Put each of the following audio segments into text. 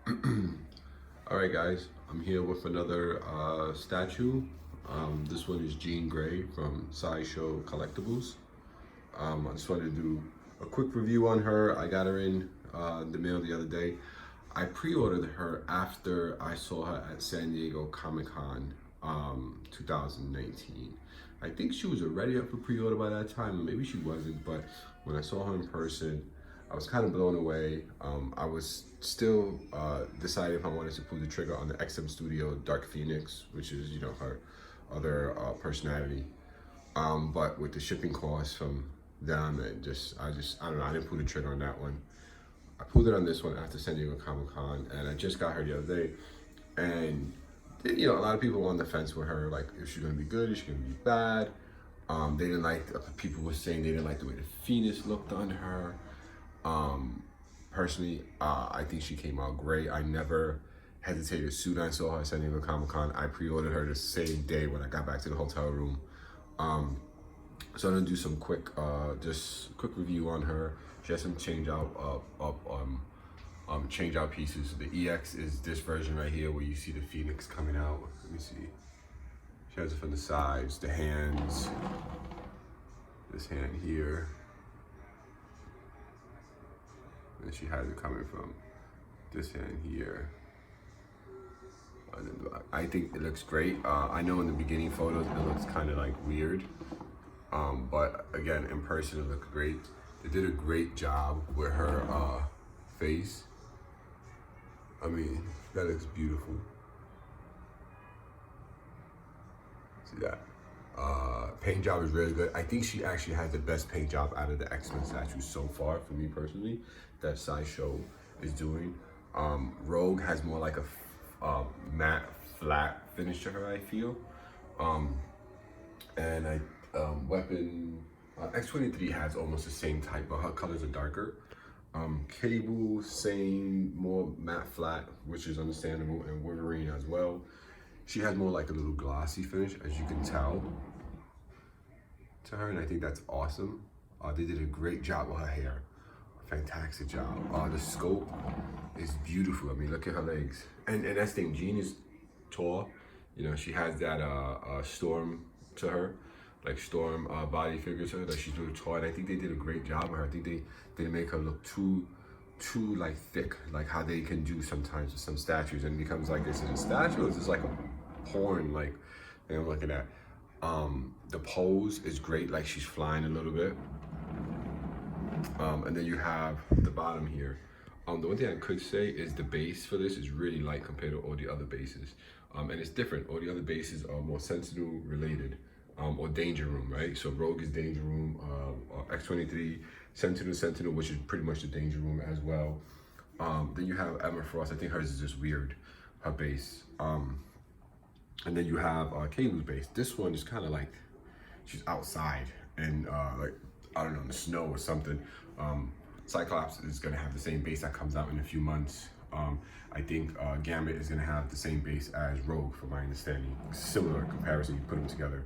All right, guys, I'm here with another statue. This one is Jean Grey from Sideshow Collectibles. I just wanted to do a quick review on her. I got her in the mail the other day. I pre-ordered her after I saw her at San Diego Comic-Con 2019. I think she was already up for pre-order by that time, or maybe she wasn't, but when I saw her in person, I was kind of blown away. I was still deciding if I wanted to pull the trigger on the XM Studio Dark Phoenix, which is, her other personality. But with the shipping costs from them, I don't know, I didn't pull the trigger on that one. I pulled it on this one after San Diego Comic-Con, and I just got her the other day. And, a lot of people were on the fence with her, like, is she gonna be good, is she gonna be bad? They didn't like, people were saying they didn't like the way the Phoenix looked on her. Personally, I think she came out great. I never hesitated. As soon as I saw her at San Diego Comic-Con, I pre-ordered her the same day when I got back to the hotel room. So I'm gonna do some quick review on her. She has some change out pieces. The EX is this version right here where you see the Phoenix coming out. Let me see. She has it from the sides, the hands, this hand here. And she has it coming from this hand here. I think it looks great. I know in the beginning photos it looks kind of like weird, but again in person it looks great. They did a great job with her face. I mean, that looks beautiful. See that? Paint job is really good. I think she actually has the best paint job out of the X-Men statues so far, for me personally, that Sideshow is doing. Rogue has more like a matte, flat finish to her, I feel. And Weapon, X-23 has almost the same type, but her colors are darker. Cable, same, more matte flat, which is understandable, and Wolverine as well. She has more like a little glossy finish, as you can tell, to her, and I think that's awesome. They did a great job with her hair. Fantastic job. The scope is beautiful. I mean, look at her legs. And that's the thing, Jean is tall. She has that Storm to her, like Storm body figure to her, that she's really tall. And I think they did a great job with her. I think they didn't make her look too like thick, like how they can do sometimes with some statues, and it becomes like, is it a statue or is this like a porn, like thing I'm looking at? The pose is great, like she's flying a little bit. And then you have the bottom here. The one thing I could say is the base for this is really light compared to all the other bases. And it's different. All the other bases are more Sentinel related, or Danger Room, right? So Rogue is Danger Room, X-23, Sentinel, which is pretty much the Danger Room as well. Then you have Emma Frost. I think hers is just weird, her base. And then you have Cable's base. This one is kind of like she's outside and like, I don't know, in the snow or something. Cyclops is gonna have the same base that comes out in a few months. I think Gambit is gonna have the same base as Rogue, from my understanding. Similar comparison, you put them together.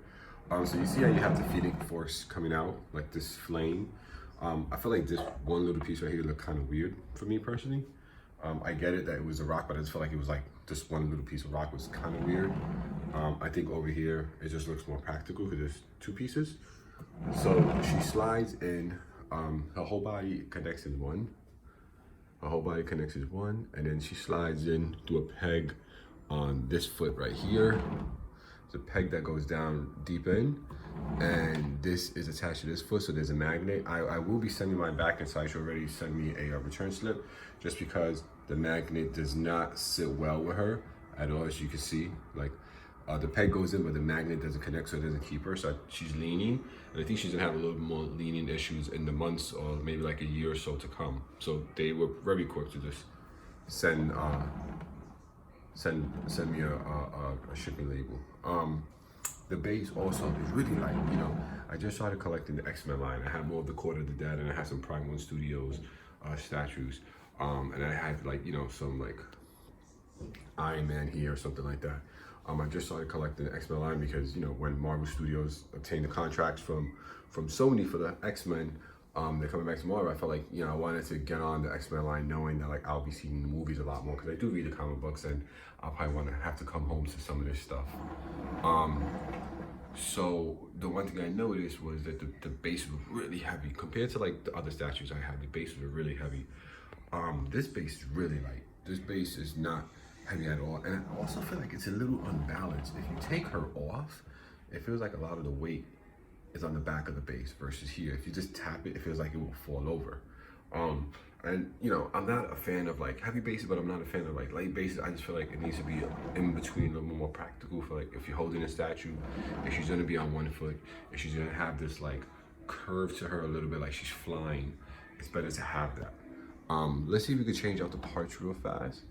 So you see how you have the Phoenix Force coming out, like this flame. I feel like this one little piece right here looked kind of weird for me personally. I get it that it was a rock, but I just felt like it was like this one little piece of rock was kind of weird. I think over here, it just looks more practical because there's two pieces. So she slides in, her whole body connects in one. Her whole body connects as one, and then she slides in through a peg on this foot right here. It's a peg that goes down deep in, and this is attached to this foot, so there's a magnet. I will be sending mine back, and Sideshow already sent me a return slip, just because the magnet does not sit well with her at all, as you can see. Like, the peg goes in, but the magnet doesn't connect, so it doesn't keep her. So she's leaning, and I think she's gonna have a little more leaning issues in the months or maybe like a year or so to come. So they were very quick to just send me a shipping label. The base also is really like, I just started collecting the X-Men line. I have more of the Court of the Dead, and I have some Prime 1 Studios statues. And I have like, some like Iron Man here or something like that. I just started collecting the X-Men line because, when Marvel Studios obtained the contracts from Sony for the X-Men, they're coming back tomorrow. I felt like, you know, I wanted to get on the X-Men line knowing that like I'll be seeing the movies a lot more because I do read the comic books and I'll probably want to have to come home to some of this stuff. So the one thing I noticed was that the base was really heavy compared to like the other statues I had. The base was really heavy. This base is really light. This base is not heavy at all. And I also feel like it's a little unbalanced. If you take her off, it feels like a lot of the weight is on the back of the base versus here. If you just tap it, it feels like it will fall over. And you know, I'm not a fan of like heavy bases, but I'm not a fan of like light bases. I just feel like it needs to be in between, a little more practical for like if you're holding a statue, if she's gonna be on one foot, if she's gonna have this like curve to her a little bit like she's flying, it's better to have that. Let's see if we can change out the parts real fast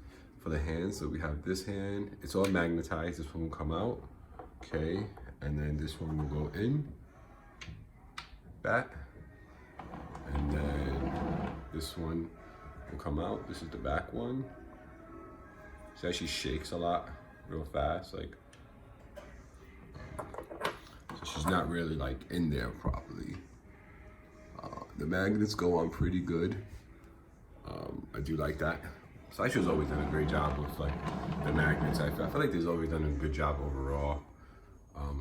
for the hands. So we have this hand, it's all magnetized, this one will come out, okay, and then this one will go in, back, and then this one will come out. This is the back one. See how she shakes a lot real fast, like, so she's not really like in there properly. The magnets go on pretty good. I do like that. Sideshow's always done a great job with like the magnets. I feel like they've always done a good job overall.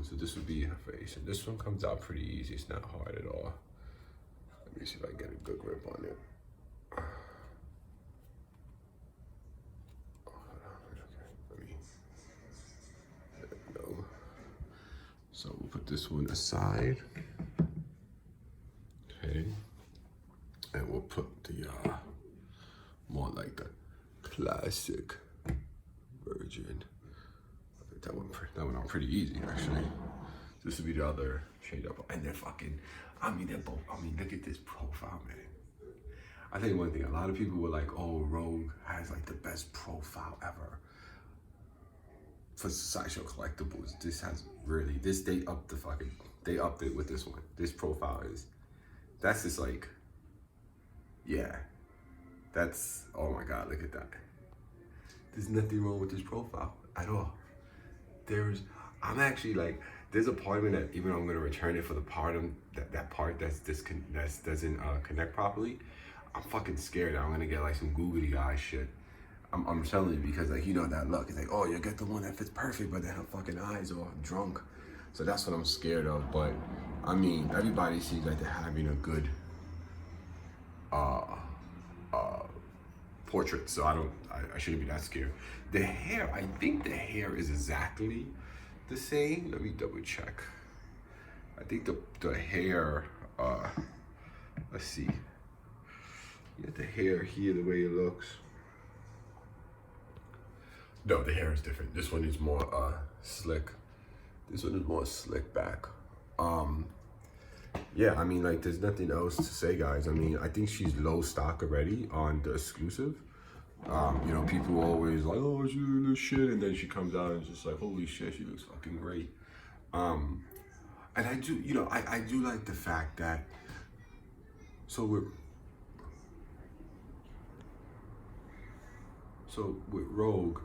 So this would be her face, and this one comes out pretty easy. It's not hard at all. Let me see if I can get a good grip on it. There we go. So we'll put this one aside. Okay. And we'll put the more like the classic version. That one on pretty easy actually. This would be the other change up, and they're fucking. I mean, they're both. I mean, look at this profile, man. I tell you one thing. A lot of people were like, "Oh, Rogue has like the best profile ever." For Sideshow Collectibles, this has really they upped it with this one. This profile that's just like, yeah, that's, oh my God, look at that. There's nothing wrong with this profile at all. I'm actually like, there's a part of me that even though I'm gonna return it for the part of that part that doesn't connect properly, I'm fucking scared that I'm gonna get like some googly eye shit. I'm telling you, because like, you know that look, it's like, oh, you get the one that fits perfect, but then her fucking eyes are drunk. So that's what I'm scared of. But I mean, everybody seems like they're having a good portrait, so I shouldn't be that scared. The hair, I think the hair is exactly the same. Let me double check. I think the hair, let's see. You get the hair here, the way it looks. No, the hair is different. This one is more slick. This one is more slick back. Yeah, I mean, like, there's nothing else to say, guys. I mean, I think she's low stock already on the exclusive. You know, people always like, oh, she looks shit, and then she comes out and it's just like, holy shit, she looks fucking great. And I do, you know, I do like the fact that, so with Rogue,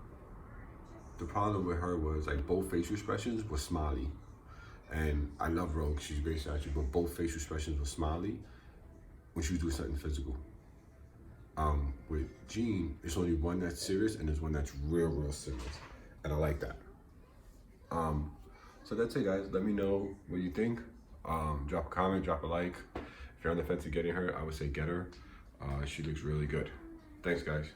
the problem with her was like both facial expressions were smiley. And I love Rogue, she's a great statue, but both facial expressions were smiley when she was doing something physical. With Jean, it's only one that's serious and there's one that's real serious. And I like that. So that's it, guys. Let me know what you think. Drop a comment, drop a like. If you're on the fence of getting her, I would say get her. She looks really good. Thanks, guys.